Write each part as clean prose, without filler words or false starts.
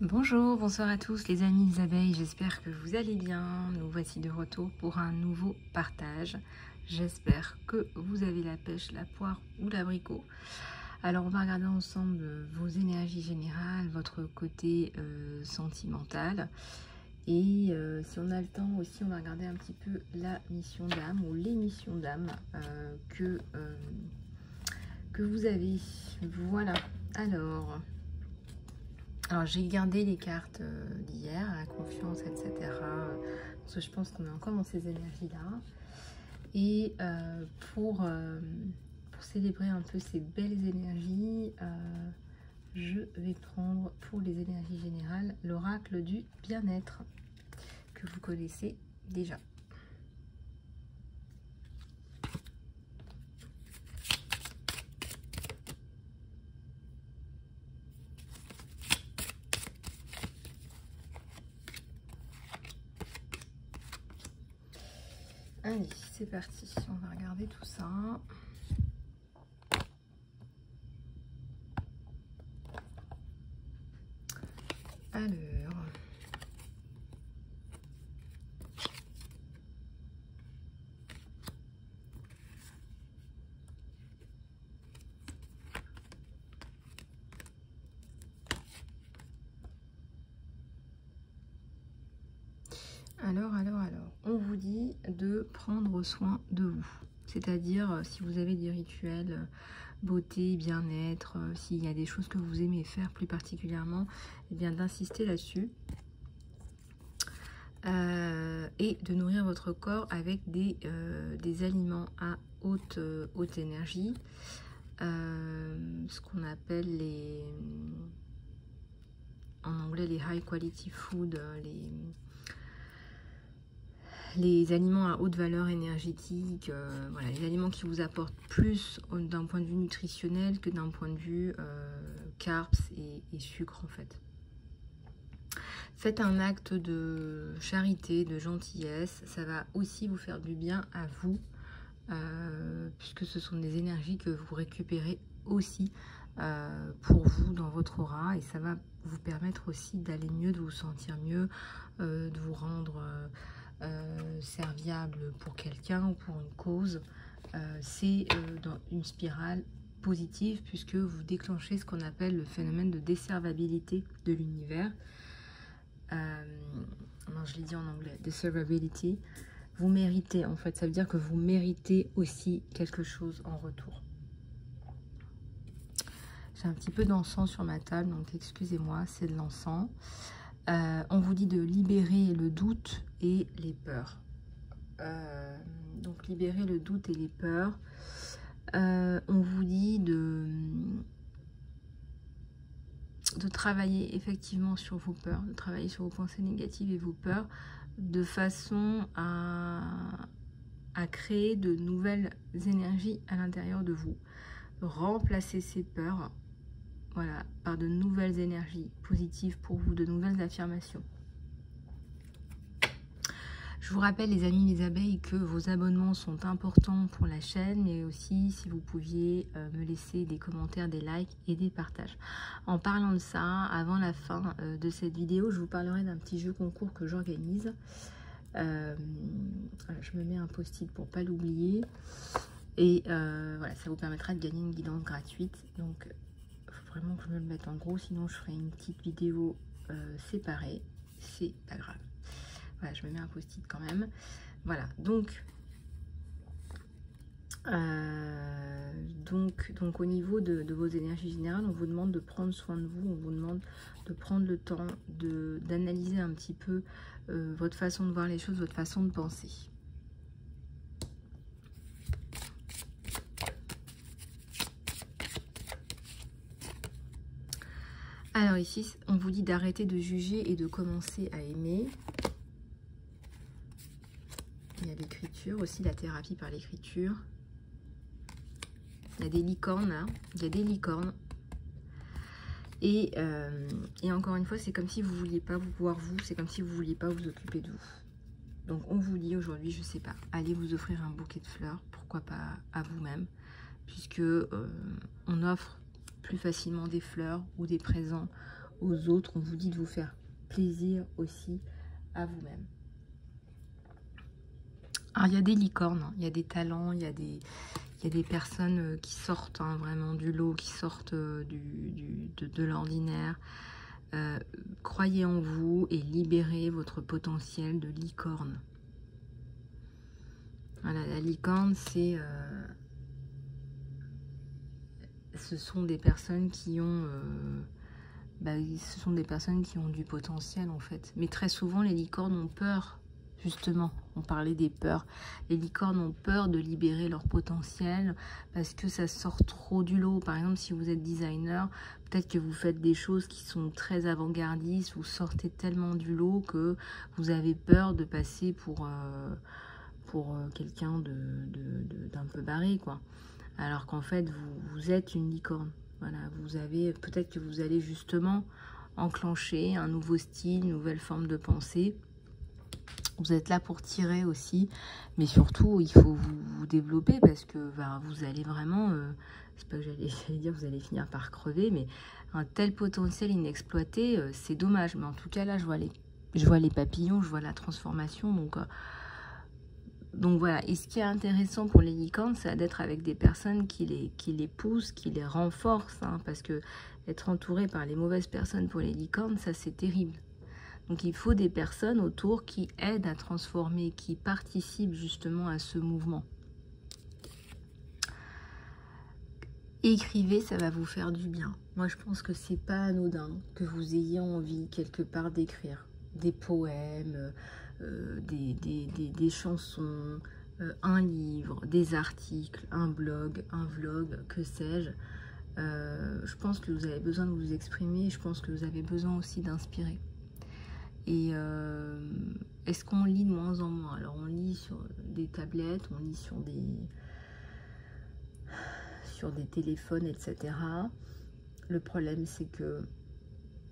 Bonjour, bonsoir à tous les amis des abeilles, j'espère que vous allez bien. Nous voici de retour pour un nouveau partage. J'espère que vous avez la pêche, la poire ou l'abricot. Alors on va regarder ensemble vos énergies générales, votre côté sentimental. Et si on a le temps aussi, on va regarder un petit peu la mission d'âme ou les missions d'âme que vous avez. Voilà, alors j'ai gardé les cartes d'hier, la confiance, etc. Parce que je pense qu'on est encore dans ces énergies-là. Et pour célébrer un peu ces belles énergies, je vais prendre pour les énergies générales l'oracle du bien-être que vous connaissez déjà. Allez, c'est parti, on va regarder tout ça. Alors, on vous dit de prendre soin de vous. C'est-à-dire, si vous avez des rituels beauté, bien-être, s'il y a des choses que vous aimez faire plus particulièrement, eh bien d'insister là-dessus. Et de nourrir votre corps avec des aliments à haute énergie. Ce qu'on appelle en anglais les high quality food, les aliments à haute valeur énergétique, voilà, les aliments qui vous apportent plus d'un point de vue nutritionnel que d'un point de vue carbs et sucre en fait. Faites un acte de charité, de gentillesse, ça va aussi vous faire du bien à vous, puisque ce sont des énergies que vous récupérez aussi pour vous dans votre aura, et ça va vous permettre aussi d'aller mieux, de vous sentir mieux, de vous rendre serviable pour quelqu'un ou pour une cause. C'est dans une spirale positive puisque vous déclenchez ce qu'on appelle le phénomène de desservabilité de l'univers. Non, je l'ai dit en anglais, desservability. Vous méritez, en fait, ça veut dire que vous méritez aussi quelque chose en retour. J'ai un petit peu d'encens sur ma table, donc excusez-moi, c'est de l'encens. On vous dit de libérer le doute et les peurs. Donc libérer le doute et les peurs. On vous dit de travailler effectivement sur vos peurs, de travailler sur vos pensées négatives et vos peurs, de façon à créer de nouvelles énergies à l'intérieur de vous. Remplacer ces peurs, voilà, par de nouvelles énergies positives pour vous, de nouvelles affirmations. Je vous rappelle, les amis, les abeilles, que vos abonnements sont importants pour la chaîne, mais aussi si vous pouviez me laisser des commentaires, des likes et des partages. En parlant de ça, avant la fin de cette vidéo, je vous parlerai d'un petit jeu concours que j'organise. Je me mets un post-it pour pas l'oublier. Et voilà, ça vous permettra de gagner une guidance gratuite. Donc, il faut vraiment que je me le mette en gros, sinon je ferai une petite vidéo séparée. C'est pas grave. Voilà, je me mets un post-it quand même. Voilà, donc au niveau de vos énergies générales, on vous demande de prendre soin de vous, on vous demande de prendre le temps d'analyser un petit peu votre façon de voir les choses, votre façon de penser. Alors ici, on vous dit d'arrêter de juger et de commencer à aimer. Il y a l'écriture aussi, la thérapie par l'écriture. Il y a des licornes là, il y a des licornes. Et encore une fois, c'est comme si vous ne vouliez pas vous voir vous, c'est comme si vous ne vouliez pas vous occuper de vous. Donc on vous dit aujourd'hui, je ne sais pas, allez vous offrir un bouquet de fleurs, pourquoi pas à vous-même, puisque on offre plus facilement des fleurs ou des présents aux autres. On vous dit de vous faire plaisir aussi à vous-même. Alors, il y a des licornes, il y a des talents, il y a des personnes qui sortent vraiment du lot, qui sortent de l'ordinaire. Croyez en vous et libérez votre potentiel de licorne. Voilà, la licorne, ce sont des personnes qui ont... ce sont des personnes qui ont du potentiel en fait. Mais très souvent, les licornes ont peur. Justement, on parlait des peurs. Les licornes ont peur de libérer leur potentiel parce que ça sort trop du lot. Par exemple, si vous êtes designer, peut-être que vous faites des choses qui sont très avant-gardistes, vous sortez tellement du lot que vous avez peur de passer pour quelqu'un d'un peu barré, quoi. Alors qu'en fait, vous êtes une licorne. Voilà, vous avez, peut-être que vous allez justement enclencher un nouveau style, une nouvelle forme de pensée. Vous êtes là pour tirer aussi, mais surtout, il faut vous développer parce que vous allez vraiment, c'est pas que j'allais dire vous allez finir par crever, mais un tel potentiel inexploité, c'est dommage. Mais en tout cas, là, je vois les papillons, je vois la transformation, donc voilà. Et ce qui est intéressant pour les licornes, c'est d'être avec des personnes qui les poussent, qui les renforcent, hein, parce que être entouré par les mauvaises personnes pour les licornes, ça c'est terrible. Donc il faut des personnes autour qui aident à transformer, qui participent justement à ce mouvement. Écrivez, ça va vous faire du bien. Moi je pense que c'est pas anodin que vous ayez envie quelque part d'écrire des poèmes, des chansons, un livre, des articles, un blog, un vlog, que sais-je. Je pense que vous avez besoin de vous exprimer, je pense que vous avez besoin aussi d'inspirer. Et est-ce qu'on lit de moins en moins? Alors on lit sur des tablettes, on lit sur des téléphones, etc. Le problème c'est que,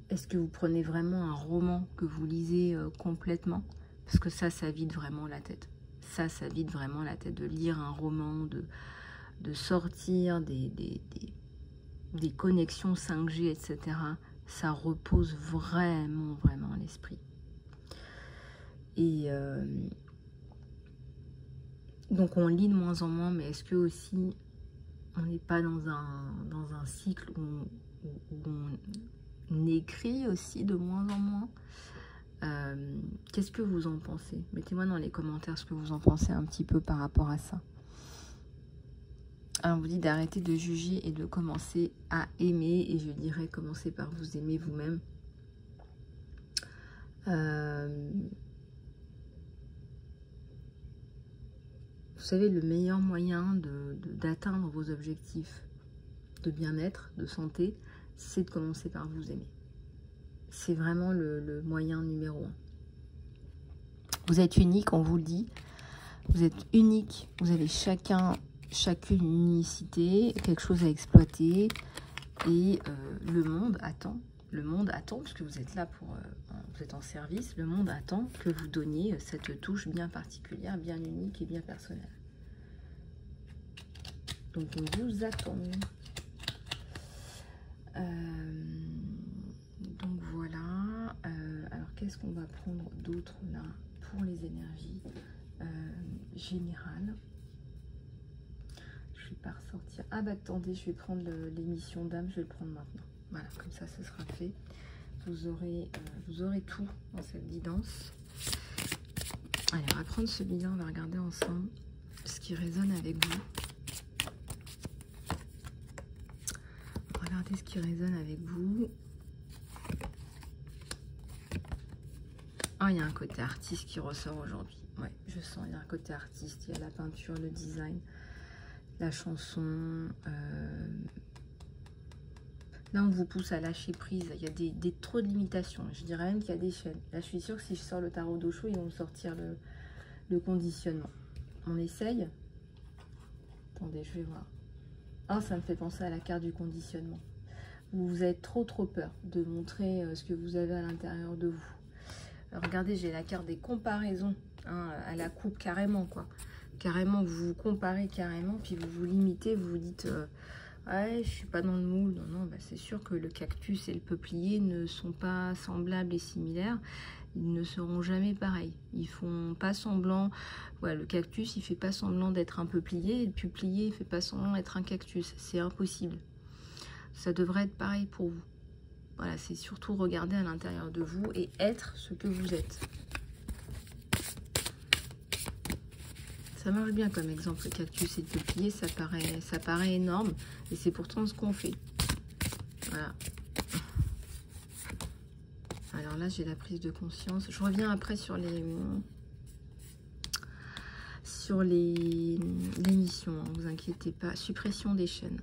est-ce que vous prenez vraiment un roman que vous lisez complètement? Parce que ça vide vraiment la tête. Ça vide vraiment la tête de lire un roman, de sortir des connexions 5G, etc. Ça repose vraiment l'esprit. Et donc on lit de moins en moins, mais est-ce que aussi on n'est pas dans un cycle où on écrit aussi de moins en moins? Qu'est-ce que vous en pensez? Mettez-moi dans les commentaires ce que vous en pensez un petit peu par rapport à ça. Alors on vous dit d'arrêter de juger et de commencer à aimer, et je dirais commencer par vous aimer vous-même. Vous savez, le meilleur moyen d'atteindre vos objectifs de bien-être, de santé, c'est de commencer par vous aimer. C'est vraiment le moyen numéro 1. Vous êtes unique, on vous le dit. Vous êtes unique. Vous avez chacune une unicité, quelque chose à exploiter. Et le monde attend. Le monde attend, parce que vous êtes là vous êtes en service. Le monde attend que vous donniez cette touche bien particulière, bien unique et bien personnelle. Donc on vous attend. Donc voilà. Alors qu'est-ce qu'on va prendre d'autre là pour les énergies générales? Je vais pas ressortir. Ah bah attendez, je vais prendre l'émission d'âme, je vais le prendre maintenant. Voilà, comme ça ce sera fait. Vous aurez tout dans cette guidance. Allez, on va prendre celui-là, on va regarder ensemble ce qui résonne avec vous. Regardez ce qui résonne avec vous. Oh, il y a un côté artiste qui ressort aujourd'hui. Ouais, je sens, il y a un côté artiste. Il y a la peinture, le design, la chanson. Là, on vous pousse à lâcher prise. Il y a trop de limitations. Je dirais même qu'il y a des chaînes. Là, je suis sûre que si je sors le tarot d'Osho, ils vont me sortir le conditionnement. On essaye. Attendez, je vais voir. Oh, ça me fait penser à la carte du conditionnement. Vous avez trop peur de montrer ce que vous avez à l'intérieur de vous. Alors, regardez, j'ai la carte des comparaisons, hein, à la coupe carrément, quoi. Carrément, vous vous comparez carrément, puis vous vous limitez, vous vous dites... Ouais, je suis pas dans le moule. Non, non, bah, c'est sûr que le cactus et le peuplier ne sont pas semblables et similaires. Ils ne seront jamais pareils. Ils font pas semblant. Ouais, le cactus, il fait pas semblant d'être un peuplier, et le peuplier, il fait pas semblant d'être un cactus. C'est impossible. Ça devrait être pareil pour vous. Voilà, c'est surtout regarder à l'intérieur de vous et être ce que vous êtes. Ça marche bien comme exemple, le cactus et le peuplier, ça paraît énorme, et c'est pourtant ce qu'on fait. Voilà. Alors là, j'ai la prise de conscience. Je reviens après sur les missions, hein, vous inquiétez pas. Suppression des chaînes.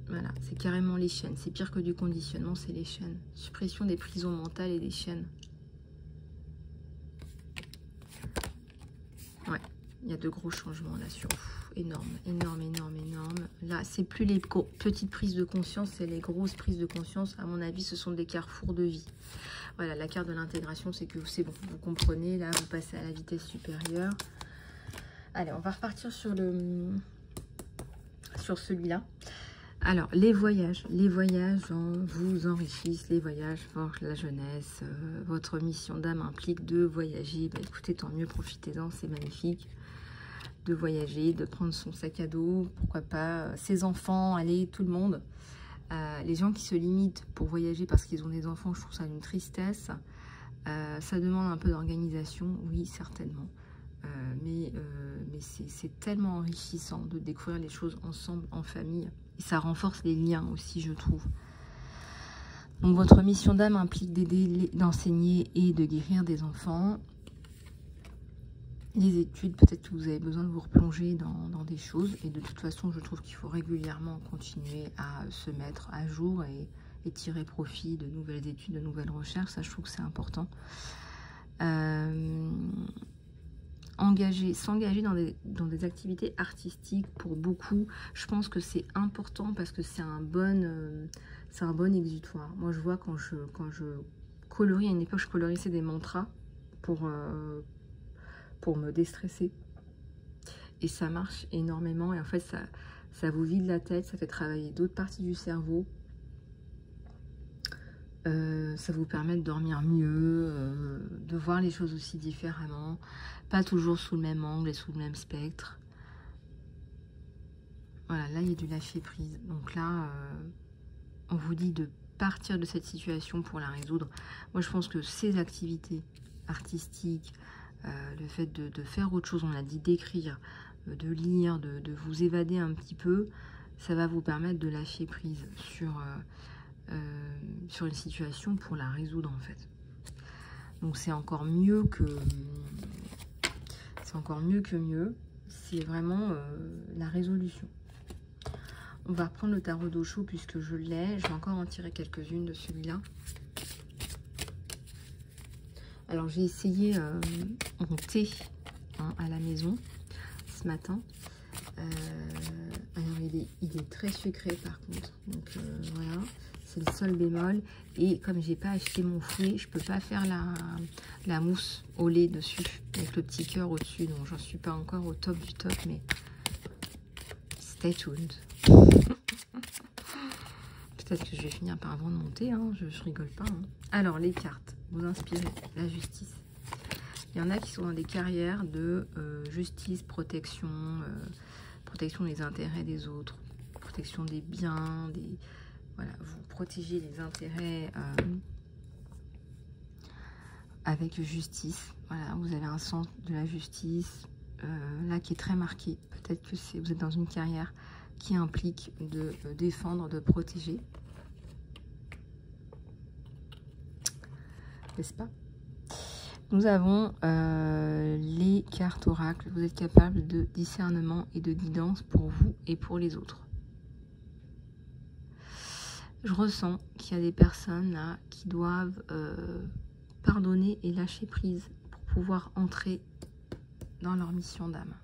Voilà, c'est carrément les chaînes. C'est pire que du conditionnement, c'est les chaînes. Suppression des prisons mentales et des chaînes. Ouais, il y a de gros changements là sur vous. Énorme, énorme, énorme, énorme. Là, c'est plus les petites prises de conscience, c'est les grosses prises de conscience. À mon avis, ce sont des carrefours de vie. Voilà, la carte de l'intégration, c'est que c'est bon, vous comprenez. Là, vous passez à la vitesse supérieure. Allez, on va repartir sur celui-là. Alors, les voyages vous enrichissent, les voyages forgent la jeunesse, votre mission d'âme implique de voyager. Bah, écoutez, tant mieux, profitez-en, c'est magnifique. De voyager, de prendre son sac à dos, pourquoi pas, ses enfants, allez, tout le monde. Les gens qui se limitent pour voyager parce qu'ils ont des enfants, je trouve ça une tristesse. Ça demande un peu d'organisation, oui, certainement. Mais c'est tellement enrichissant de découvrir les choses ensemble, en famille. Et ça renforce les liens aussi, je trouve. Donc votre mission d'âme implique d'aider, d'enseigner et de guérir des enfants. Les études, peut-être que vous avez besoin de vous replonger dans des choses. Et de toute façon, je trouve qu'il faut régulièrement continuer à se mettre à jour et tirer profit de nouvelles études, de nouvelles recherches. Ça, je trouve que c'est important. S'engager dans des activités artistiques pour beaucoup, je pense que c'est important parce que c'est un bon exutoire. Moi, je vois quand je colorie, à une époque, je colorissais des mantras pour me déstresser. Et ça marche énormément. Et en fait, ça vous vide la tête, ça fait travailler d'autres parties du cerveau. Ça vous permet de dormir mieux, de voir les choses aussi différemment, pas toujours sous le même angle et sous le même spectre. Voilà, là il y a du lâcher prise. Donc là, on vous dit de partir de cette situation pour la résoudre. Moi je pense que ces activités artistiques, le fait de faire autre chose, on a dit d'écrire, de lire, de vous évader un petit peu, ça va vous permettre de lâcher prise sur une situation pour la résoudre en fait. Donc c'est encore mieux que mieux. C'est vraiment la résolution. On va reprendre le tarot d'Osho puisque je l'ai. Je vais encore en tirer quelques-unes de celui-là. Alors j'ai essayé mon thé à la maison ce matin. Alors il est très sucré par contre. Donc voilà. C'est le sol bémol, et comme j'ai pas acheté mon fouet, je peux pas faire la mousse au lait dessus avec le petit cœur au dessus, donc j'en suis pas encore au top du top, mais stay tuned. Peut-être que je vais finir par vendre mon thé, hein, je rigole pas, hein. Alors les cartes, vous inspirez la justice. Il y en a qui sont dans des carrières de justice, protection, protection des intérêts des autres, protection des biens, voilà, vous protégez les intérêts avec justice. Voilà, vous avez un sens de la justice là qui est très marqué. Peut-être que vous êtes dans une carrière qui implique de défendre, de protéger. N'est-ce pas? Nous avons les cartes oracles. Vous êtes capable de discernement et de guidance pour vous et pour les autres. Je ressens qu'il y a des personnes là qui doivent pardonner et lâcher prise pour pouvoir entrer dans leur mission d'âme.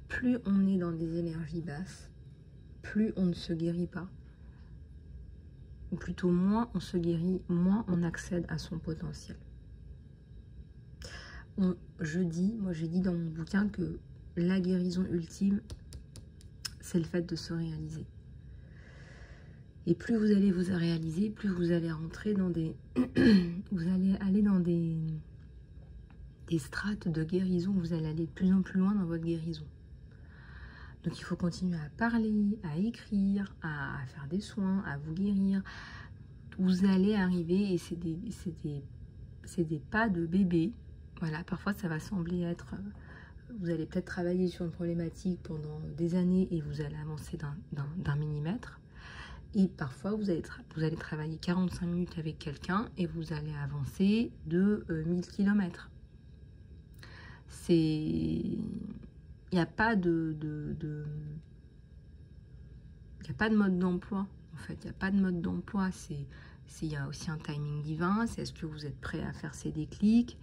Plus on est dans des énergies basses, plus on ne se guérit pas. Ou plutôt moins on se guérit, moins on accède à son potentiel. Moi j'ai dit dans mon bouquin que la guérison ultime, c'est le fait de se réaliser. Et plus vous allez vous réaliser, plus vous allez rentrer dans des... vous allez aller dans des strates de guérison, vous allez aller de plus en plus loin dans votre guérison. Donc il faut continuer à parler, à écrire, à faire des soins, à vous guérir. Vous allez arriver, et c'est des pas de bébé. Voilà, parfois ça va sembler être... Vous allez peut-être travailler sur une problématique pendant des années et vous allez avancer d'un millimètre. Et parfois, vous allez travailler 45 minutes avec quelqu'un et vous allez avancer de 1000 km. Il n'y a pas de mode d'emploi, en fait. Il n'y a pas de mode d'emploi. Il y a aussi un timing divin. C'est est-ce que vous êtes prêt à faire ces déclics?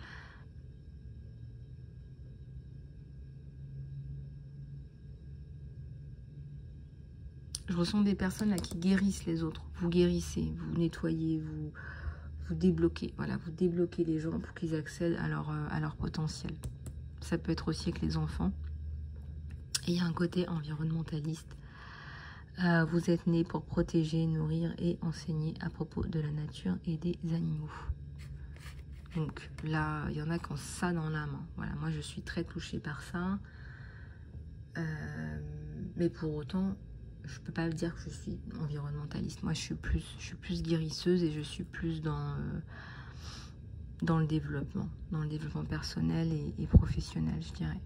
Je ressens des personnes là qui guérissent les autres. Vous guérissez, vous nettoyez, vous débloquez. Voilà, vous débloquez les gens pour qu'ils accèdent à leur potentiel. Ça peut être aussi avec les enfants. Et il y a un côté environnementaliste. Vous êtes nés pour protéger, nourrir et enseigner à propos de la nature et des animaux. Donc là, il y en a qui ont ça dans la main. Voilà, moi je suis très touchée par ça. Mais pour autant, je peux pas dire que je suis environnementaliste. Moi, je suis plus guérisseuse et je suis plus dans le développement personnel et professionnel, je dirais.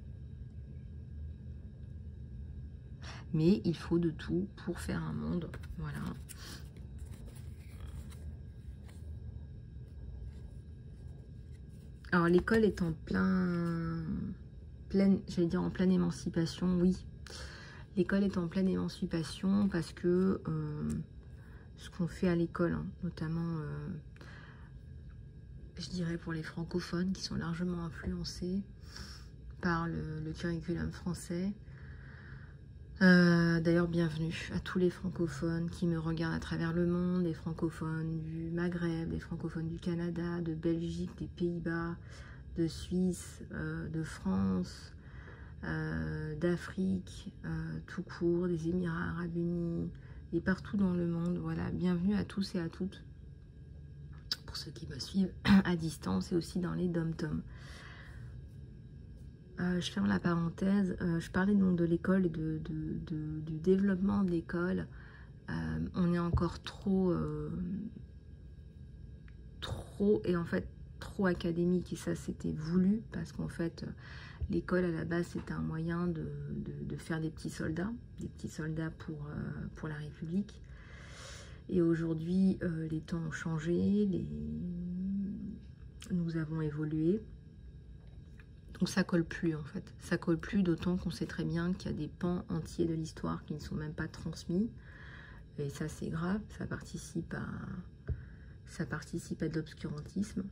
Mais il faut de tout pour faire un monde, voilà. Alors l'école est en j'allais dire en pleine émancipation, oui. L'école est en pleine émancipation parce que ce qu'on fait à l'école, hein, notamment, je dirais pour les francophones qui sont largement influencés par le curriculum français. D'ailleurs, bienvenue à tous les francophones qui me regardent à travers le monde, les francophones du Maghreb, les francophones du Canada, de Belgique, des Pays-Bas, de Suisse, de France, d'Afrique, tout court, des Émirats Arabes Unis et partout dans le monde. Voilà, bienvenue à tous et à toutes, pour ceux qui me suivent à distance et aussi dans les dom-toms. Je ferme la parenthèse. Je parlais donc de l'école et du développement de l'école. On est encore trop et en fait trop académique, et ça c'était voulu parce qu'en fait l'école à la base c'était un moyen de faire des petits soldats pour la République. Et aujourd'hui les temps ont changé, nous avons évolué. Donc ça colle plus en fait, ça colle plus, d'autant qu'on sait très bien qu'il y a des pans entiers de l'histoire qui ne sont même pas transmis. Et ça c'est grave, ça participe à de l'obscurantisme.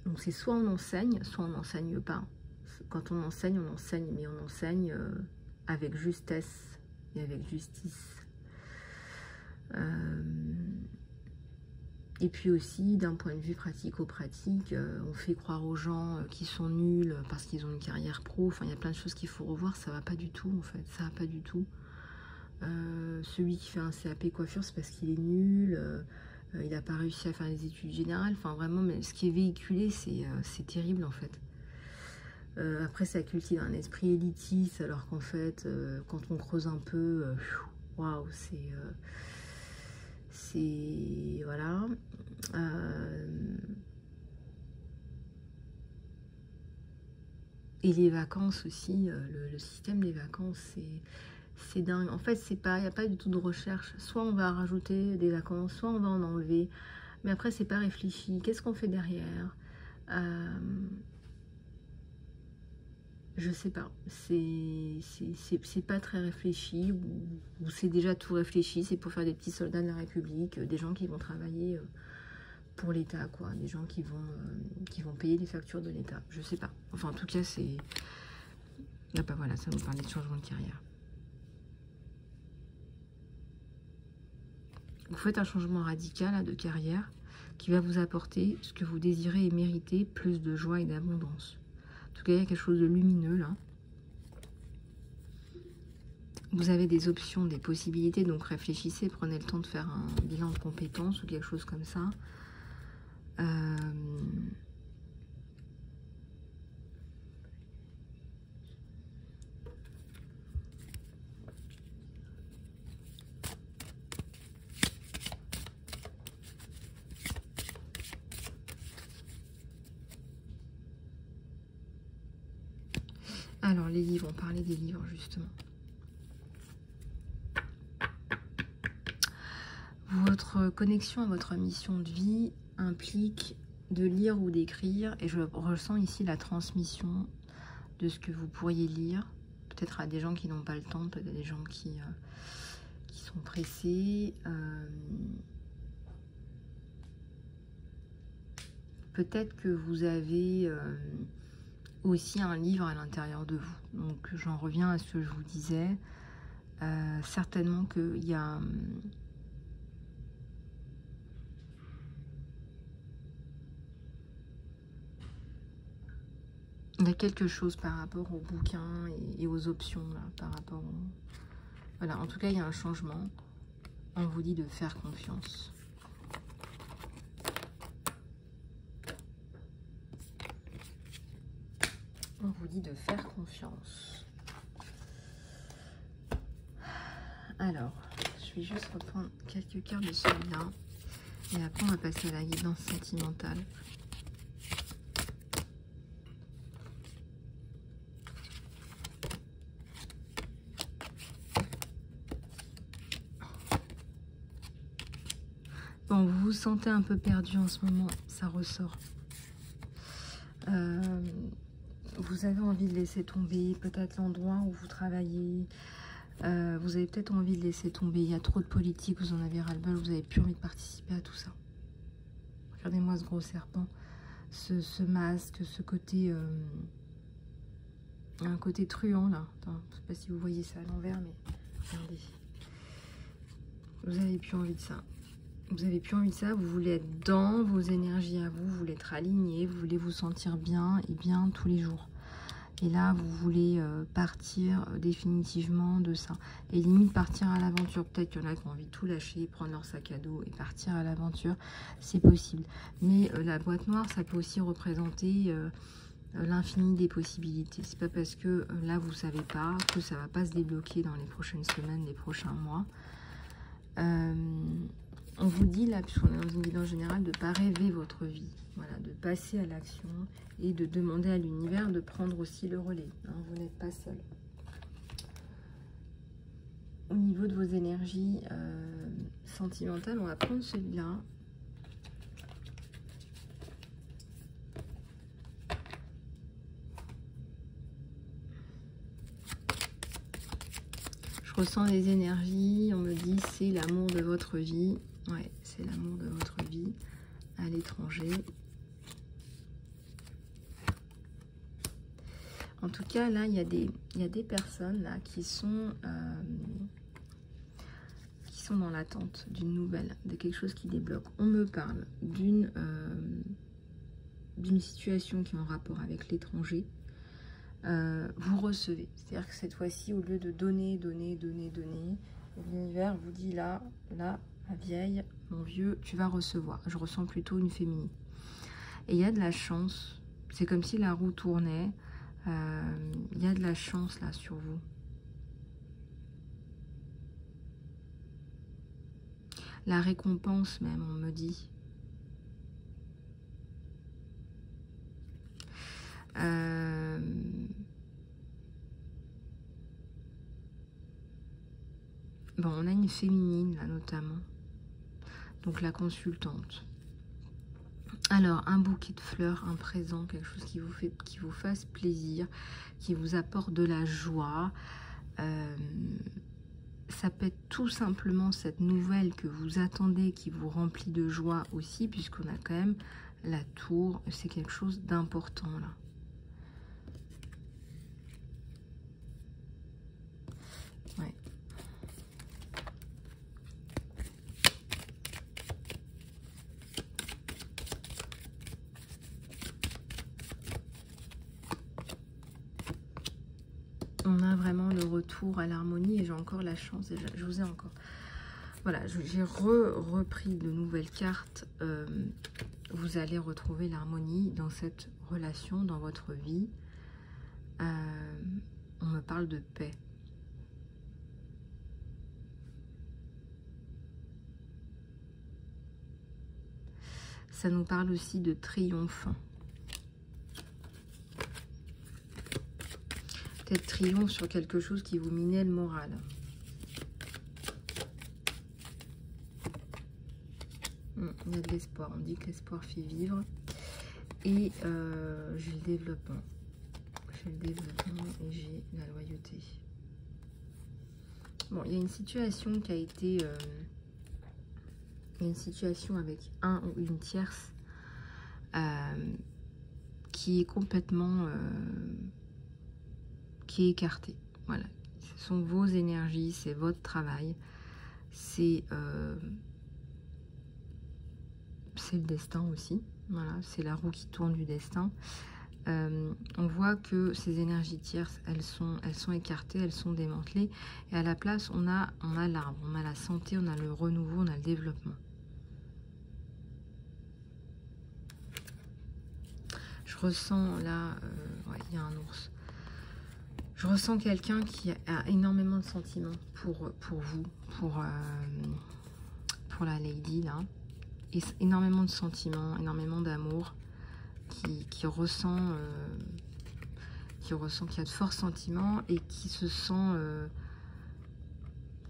Donc c'est soit on enseigne, soit on n'enseigne pas. Quand on enseigne, mais on enseigne avec justesse et avec justice. Et puis aussi, d'un point de vue pratico-pratique, on fait croire aux gens qui sont nuls parce qu'ils ont une carrière pro. Enfin, il y a plein de choses qu'il faut revoir. Ça va pas du tout, en fait. Ça va pas du tout. Celui qui fait un CAP coiffure, c'est parce qu'il est nul. Il n'a pas réussi à faire les études générales. Enfin, vraiment, mais ce qui est véhiculé, c'est terrible, en fait. Après, ça cultive un esprit élitiste, alors qu'en fait, quand on creuse un peu, waouh, voilà. Et les vacances aussi, le système des vacances, c'est dingue. En fait, il n'y a pas du tout de recherche. Soit on va rajouter des vacances, soit on va en enlever. Mais après, c'est pas réfléchi. Qu'est-ce qu'on fait derrière? Je sais pas. C'est pas très réfléchi. Ou c'est déjà tout réfléchi. C'est pour faire des petits soldats de la République, des gens qui vont travailler pour l'État, quoi. Des gens qui vont payer les factures de l'État. Je sais pas. Enfin, en tout cas, c'est... Ah bah voilà, ça nous parlait de changement de carrière. Vous faites un changement radical là, de carrière qui va vous apporter ce que vous désirez et méritez, plus de joie et d'abondance. En tout cas, il y a quelque chose de lumineux là. vous avez des options, des possibilités, donc réfléchissez, prenez le temps de faire un bilan de compétences ou quelque chose comme ça. Alors, les livres, on parlait des livres, justement. Votre connexion à votre mission de vie implique de lire ou d'écrire, et je ressens ici la transmission de ce que vous pourriez lire, peut-être à des gens qui n'ont pas le temps, peut-être à des gens qui sont pressés, peut-être que vous avez aussi un livre à l'intérieur de vous. Donc j'en reviens à ce que je vous disais, certainement qu'il y a quelque chose par rapport aux bouquins et aux options, là, par rapport au... Voilà, en tout cas, il y a un changement. On vous dit de faire confiance. On vous dit de faire confiance. Alors, je vais juste reprendre quelques cartes de celui-là. Et après, on va passer à la guidance sentimentale. Bon, vous vous sentez un peu perdu en ce moment, ça ressort. Vous avez envie de laisser tomber peut-être l'endroit où vous travaillez. Vous avez peut-être envie de laisser tomber. Il y a trop de politique, vous en avez ras-le-bol, vous n'avez plus envie de participer à tout ça. Regardez-moi ce gros serpent, ce masque, ce côté... un côté truand là. Attends, je ne sais pas si vous voyez ça à l'envers, mais regardez. Vous n'avez plus envie de ça. Vous n'avez plus envie de ça, vous voulez être dans vos énergies à vous, vous voulez être aligné, vous voulez vous sentir bien et bien tous les jours. Et là, vous voulez partir définitivement de ça. Et limite partir à l'aventure. Peut-être qu'il y en a qui ont envie de tout lâcher, prendre leur sac à dos et partir à l'aventure. C'est possible. Mais la boîte noire, ça peut aussi représenter l'infini des possibilités. C'est pas parce que là, vous savez pas que ça va pas se débloquer dans les prochaines semaines, les prochains mois. On vous dit là, puisqu'on est dans une guidance générale, de ne pas rêver votre vie. Voilà, de passer à l'action et de demander à l'univers de prendre aussi le relais. Hein, vous n'êtes pas seul. Au niveau de vos énergies sentimentales, on va prendre celui-là. Je ressens les énergies, on me dit c'est l'amour de votre vie. Ouais, c'est l'amour de votre vie à l'étranger. En tout cas, là, il y a des personnes là, qui sont dans l'attente d'une nouvelle, de quelque chose qui débloque. On me parle d'une situation qui est en rapport avec l'étranger. Vous recevez. C'est-à-dire que cette fois-ci, au lieu de donner, l'univers vous dit là, ma vieille, mon vieux, tu vas recevoir. Je ressens plutôt une féminine. Et il y a de la chance. C'est comme si la roue tournait. Il y a de la chance là sur vous. La récompense même, on me dit. Bon, on a une féminine là notamment. Donc la consultante. Alors, un bouquet de fleurs, un présent, quelque chose qui vous fasse plaisir, qui vous apporte de la joie. Ça peut être tout simplement cette nouvelle que vous attendez, qui vous remplit de joie aussi, puisqu'on a quand même la tour. C'est quelque chose d'important là. Ouais. On a vraiment le retour à l'harmonie et j'ai encore la chance, et je vous ai encore. Voilà, j'ai repris de nouvelles cartes. Vous allez retrouver l'harmonie dans cette relation, dans votre vie. On me parle de paix. Ça nous parle aussi de triomphe. Peut-être triomphe sur quelque chose qui vous minait le moral. Il y a de l'espoir. On dit que l'espoir fait vivre. Et j'ai le développement. J'ai le développement et j'ai la loyauté. Bon, il y a une situation qui a été... il y a une situation avec un ou une tierce qui est complètement... qui est écartée. Voilà. Ce sont vos énergies, c'est votre travail. C'est le destin aussi. Voilà, c'est la roue qui tourne du destin. On voit que ces énergies tierces, elles sont écartées, elles sont démantelées. Et à la place, on a l'arbre, on a la santé, on a le renouveau, on a le développement. Je ressens là, ouais, il y a un ours. Je ressens quelqu'un qui a énormément de sentiments pour vous, pour la lady là. Et énormément de sentiments, énormément d'amour, qui ressent, qui a de forts sentiments et qui se sent,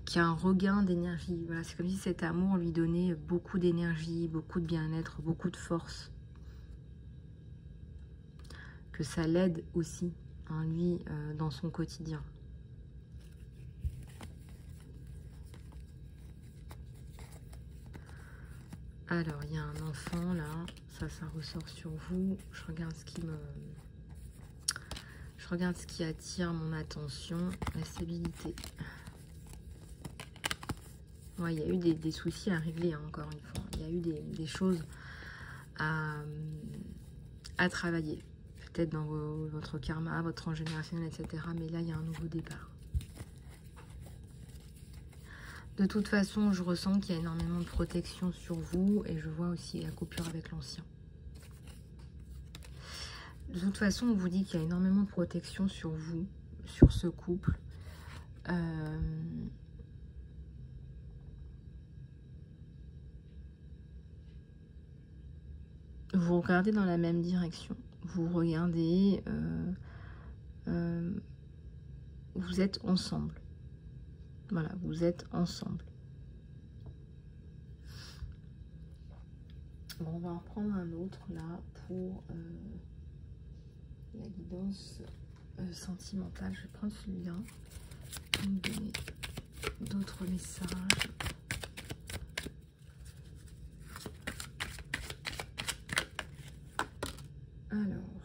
qui a un regain d'énergie. Voilà, c'est comme si cet amour lui donnait beaucoup d'énergie, beaucoup de bien-être, beaucoup de force. Que ça l'aide aussi, hein, lui, dans son quotidien. Alors, il y a un enfant là, ça ressort sur vous. Je regarde ce qui attire mon attention, la stabilité. Ouais, il y a eu des soucis à régler, hein, encore une fois. Il y a eu des choses à travailler. Peut-être dans votre karma, votre transgénérationnel, etc. Mais là, il y a un nouveau départ. De toute façon, je ressens qu'il y a énormément de protection sur vous et je vois aussi la coupure avec l'ancien. De toute façon, on vous dit qu'il y a énormément de protection sur vous, sur ce couple. Vous regardez dans la même direction. Vous regardez... vous êtes ensemble. Voilà, vous êtes ensemble. Bon, on va en reprendre un autre là pour la guidance sentimentale. Je vais prendre celui-là pour me donner d'autres messages. Alors,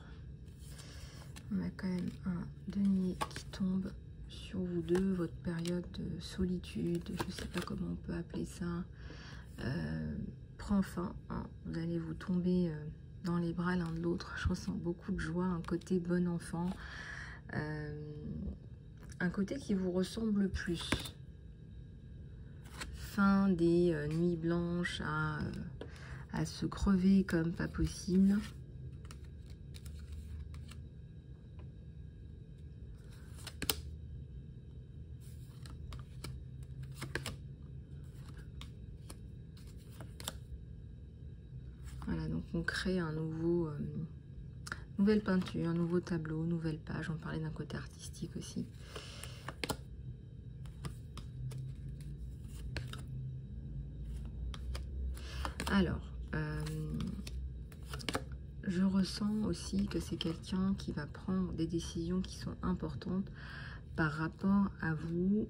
on a quand même un denier qui tombe sur vous deux, votre période de solitude, je ne sais pas comment on peut appeler ça, prend fin, hein. Vous allez vous tomber dans les bras l'un de l'autre. Je ressens beaucoup de joie, un côté bon enfant, un côté qui vous ressemble le plus. Fin des nuits blanches à se crever comme pas possible. Voilà, donc on crée un nouveau, nouvelle peinture, un nouveau tableau, nouvelle page. On parlait d'un côté artistique aussi. Alors, je ressens aussi que c'est quelqu'un qui va prendre des décisions qui sont importantes par rapport à vous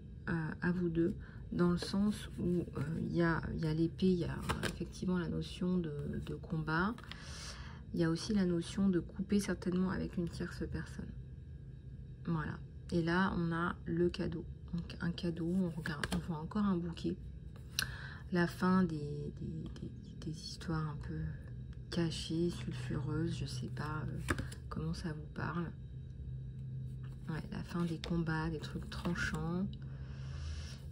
deux, dans le sens où il y a l'épée, il y a effectivement la notion de combat, il y a aussi la notion de couper certainement avec une tierce personne. Voilà. Et là, on a le cadeau. Donc un cadeau, on regarde, on voit encore un bouquet. La fin des histoires un peu cachées, sulfureuses, je sais pas comment ça vous parle. Ouais, la fin des combats, des trucs tranchants.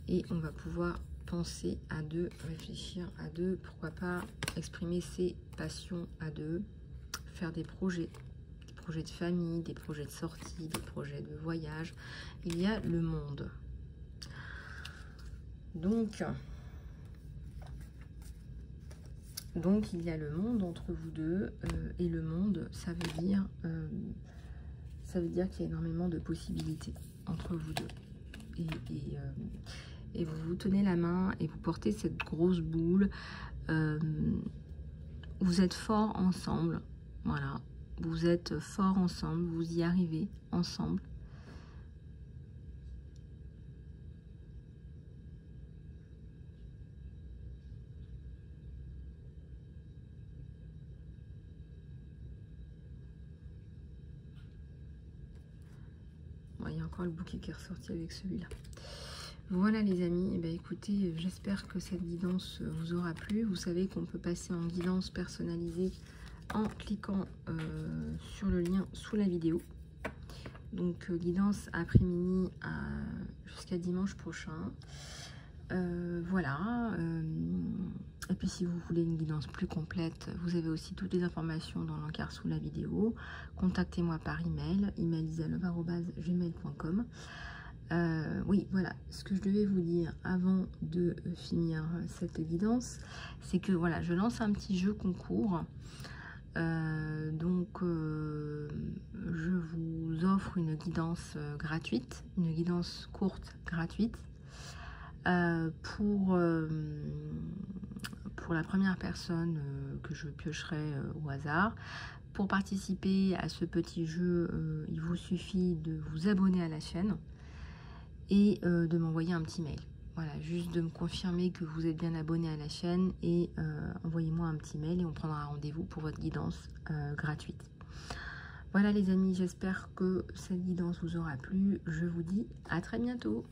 Et on va pouvoir penser à deux, réfléchir à deux, pourquoi pas exprimer ses passions à deux, faire des projets de famille, des projets de sortie, des projets de voyage. Il y a le monde. Donc il y a le monde entre vous deux, et le monde, ça veut dire qu'il y a énormément de possibilités entre vous deux. Et vous vous tenez la main et vous portez cette grosse boule. Vous êtes forts ensemble. Voilà. Vous êtes forts ensemble. Vous y arrivez ensemble. Bon, il y a encore le bouquet qui est ressorti avec celui-là. Voilà les amis, eh bien, écoutez, j'espère que cette guidance vous aura plu. Vous savez qu'on peut passer en guidance personnalisée en cliquant sur le lien sous la vidéo. Donc guidance après-midi jusqu'à dimanche prochain. Voilà. Et puis si vous voulez une guidance plus complète, vous avez aussi toutes les informations dans l'encart sous la vidéo. Contactez-moi par email, email.isalove@gmail.com. Oui, voilà, ce que je devais vous dire avant de finir cette guidance, c'est que voilà, je lance un petit jeu concours. Je vous offre une guidance gratuite, une guidance courte gratuite pour la première personne que je piocherai au hasard. Pour participer à ce petit jeu, il vous suffit de vous abonner à la chaîne et de m'envoyer un petit mail. Voilà, juste de me confirmer que vous êtes bien abonné à la chaîne et envoyez-moi un petit mail et on prendra rendez-vous pour votre guidance gratuite. Voilà les amis, j'espère que cette guidance vous aura plu. Je vous dis à très bientôt.